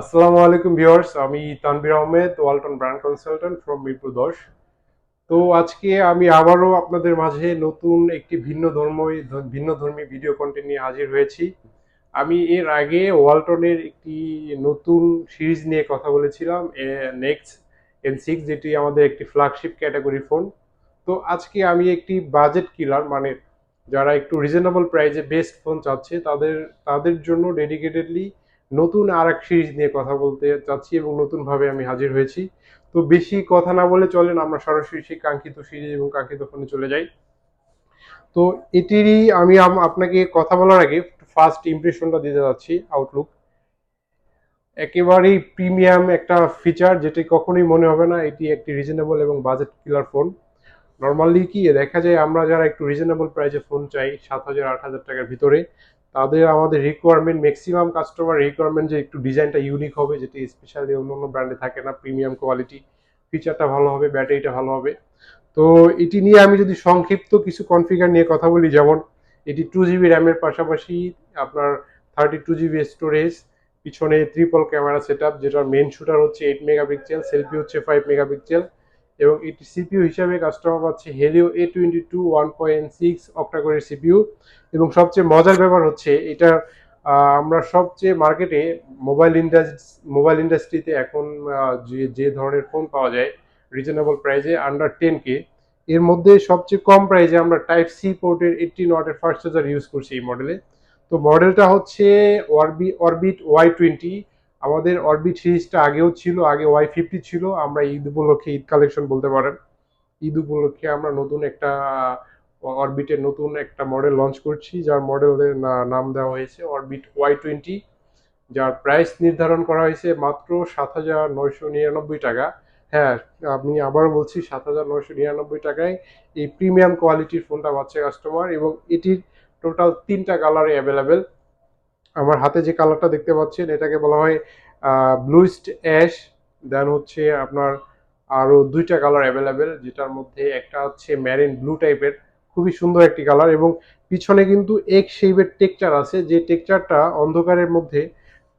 আসসালামু আলাইকুম ভিউয়ার্স, আমি Tanvir Ahmed, Walton brand consultant from Mirpur 10। তো আজকে আমি আবারও আপনাদের মাঝে নতুন একটি ভিন্নধর্মী ভিডিও কন্টেন্ট নিয়ে হাজির হয়েছি। আমি এর আগে ওয়ালটনের একটি নতুন সিরিজ নিয়ে কথা বলেছিলাম, নেক্সট N6, যেটি আমাদের একটি ফ্ল্যাগশিপ ক্যাটাগরি ফোন। তো আজকে আমি একটি বাজেট কিলার, মানে যারা একটু রিজনেবল প্রাইসে বেস্ট ফোন চাচ্ছে তাদের তাদের জন্য ডেডিকেটেডলি নতুন আর এক সিরিজ নিয়ে কথা বলতে চাচ্ছি এবং নতুনভাবে আমি হাজির হয়েছি। তো বেশি কথা না বলে চলেন আমরা সরাসরি সেই কাঙ্ক্ষিত সিরিজ এবং কাঙ্ক্ষিত ফোনে চলে যাই। তো এটিরই আমি আপনাকে কথা বলার আগে ফার্স্ট ইমপ্রেশনটা দিতে যাচ্ছি। আউটলুক একেবারেই প্রিমিয়াম একটা ফিচার, যেটি কখনোই মনে হবে না এটি একটি রিজনেবল এবং বাজেট কিলার ফোন। নর্মালি কি দেখা যায়, আমরা যারা একটু রিজনেবল প্রাইসে ফোন চাই 7,000 8,000 টাকার ভিতরে, তাদের আমাদের রিকোয়ারমেন্ট, ম্যাক্সিমাম কাস্টমার রিকোয়ারমেন্ট যে একটু ডিজাইনটা ইউনিক হবে, যেটি স্পেশালি অন্য অন্য ব্র্যান্ডে থাকে না, প্রিমিয়াম কোয়ালিটি, ফিচারটা ভালো হবে, ব্যাটারিটা ভালো হবে। তো এটি নিয়ে আমি যদি সংক্ষিপ্ত কিছু কনফিগার নিয়ে কথা বলি, যেমন এটি 2 GB র্যামের পাশাপাশি আপনার 32 GB স্টোরেজ, পিছনে ট্রিপল ক্যামেরা সেট আপ, যেটার মেন শুটার হচ্ছে 8 মেগাপিক্সেল, সেলফি হচ্ছে 5 মেগাপিক্সেল, এবং এটি সিপিইউ হিসাবে কাস্টমার পাচ্ছে হেলিও A22 1.6 অক্টাকোরের সিপিইউ। এবং সবচেয়ে মজার ব্যাপার হচ্ছে এটা, আমরা সবচেয়ে মার্কেটে মোবাইল ইন্ডাস্ট্রিতে এখন যে যে ধরনের ফোন পাওয়া যায় রিজনেবল প্রাইসে আন্ডার 10K, এর মধ্যে সবচেয়ে কম প্রাইসে আমরা টাইপ সি পোর্টের 18 ওয়াটের ফাস্ট চার্জার ইউজ করছি এই মডেলে। তো মডেলটা হচ্ছে অরবিট Y20। আমাদের অরবিট সিরিজটা আগেও ছিল, আগে Y50 ছিল। আমরা ঈদ উপলক্ষে, ঈদ কালেকশন বলতে পারেন, ঈদ উপলক্ষে আমরা নতুন একটা অরবিটের নতুন একটা মডেল লঞ্চ করছি, যার মডেলের নাম দেওয়া হয়েছে অরবিট Y20, যার প্রাইস নির্ধারণ করা হয়েছে মাত্র 7,999 টাকা। হ্যাঁ, আমি আবারও বলছি 7,999 টাকায় এই প্রিমিয়াম কোয়ালিটির ফোনটা পাচ্ছে কাস্টমার, এবং এটির টোটাল 3টা কালারে অ্যাভেলেবেল। আমার হাতে যে কালারটা দেখতে পাচ্ছেন এটাকে বলা হয় ব্লুইস্ট অ্যাশ। দেন হচ্ছে আপনার আরো 2টা কালার অ্যাভেলেবেল, যেটার মধ্যে একটা হচ্ছে ম্যারিন ব্লু টাইপের, খুবই সুন্দর একটি কালার। এবং পিছনে কিন্তু এক শেপের টেক্সচার আছে, যে টেক্সচারটা অন্ধকারের মধ্যে,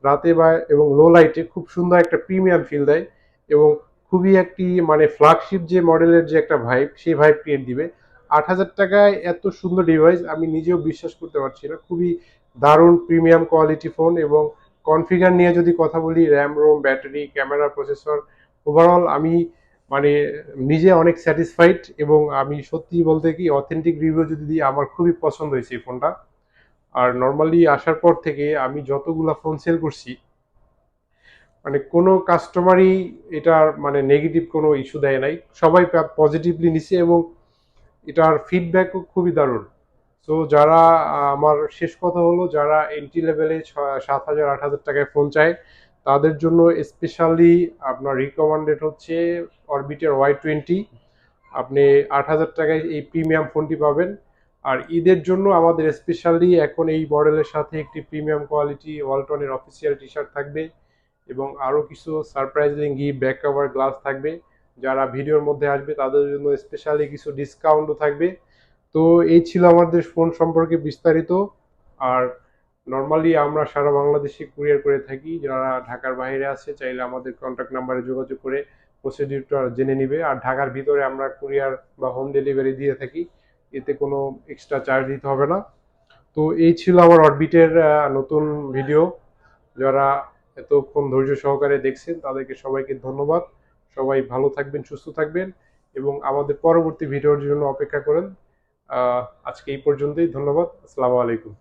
রাতে বা এবং লো লাইটে খুব সুন্দর একটা প্রিমিয়াম ফিল দেয়, এবং খুবই একটি মানে ফ্ল্যাগশিপ যে মডেলের যে একটা ভাইব, সেই ভাইব ক্রিয়েট দিবে। 8,000 টাকায় এত সুন্দর ডিভাইস আমি নিজেও বিশ্বাস করতে পারছি না। খুবই দারুণ প্রিমিয়াম কোয়ালিটি ফোন। এবং কনফিগার নিয়ে যদি কথা বলি, RAM ROM battery camera processor, overall আমি মানে নিজে অনেক স্যাটিসফাইড। এবং আমি সত্যি বলতে কি, অথেন্টিক রিভিউ যদি দিই, আমার খুবই পছন্দ হয়েছে এই ফোনটা। আর নর্মালি আসার পর থেকে আমি যতগুলা ফোন সেল করছি, মানে কোনো কাস্টমারই এটার মানে নেগেটিভ কোনো ইস্যু দেয় নাই, সবাই পজিটিভলি নিছে, এবং এটার ফিডব্যাকও খুবই দারুণ। তো যারা আমার শেষ কথা হলো, যারা এন্ট্রি লেভেলে 7,000 8,000 টাকায় ফোন চায়, তাদের জন্য স্পেশালি আপনার রিকমেন্ডেড হচ্ছে অরবিটের Y20। আপনি 8,000 টাকায় এই প্রিমিয়াম ফোনটি পাবেন। আর ঈদের জন্য আমাদের স্পেশালি এখন এই মডেলের সাথে একটি প্রিমিয়াম কোয়ালিটি ওয়ালটনের অফিসিয়াল টি শার্ট থাকবে, এবং আরও কিছু surprising gift, back cover, glass থাকবে। যারা ভিডিওর মধ্যে আসবে তাদের জন্য স্পেশালি কিছু ডিসকাউন্টও থাকবে। তো এই ছিল আমাদের ফোন সম্পর্কে বিস্তারিত। আর নর্মালি আমরা সারা বাংলাদেশে কুরিয়ার করে থাকি, যারা ঢাকার বাইরে আছে চাইলে আমাদের কন্ট্যাক্ট নাম্বারে যোগাযোগ করে প্রসিডিউরটা জেনে নিবে। আর ঢাকার ভিতরে আমরা কুরিয়ার বা হোম ডেলিভারি দিয়ে থাকি, এতে কোনো এক্সট্রা চার্জ দিতে হবে না। তো এই ছিল আমার অরবিটের নতুন ভিডিও। যারা এতক্ষণ ধৈর্য সহকারে দেখছেন তাদেরকে সবাইকে ধন্যবাদ। সবাই ভালো থাকবেন, সুস্থ থাকবেন, এবং আমাদের পরবর্তী ভিডিওর জন্য অপেক্ষা করেন। আজকে এই পর্যন্তই, ধন্যবাদ, আসসালামু আলাইকুম।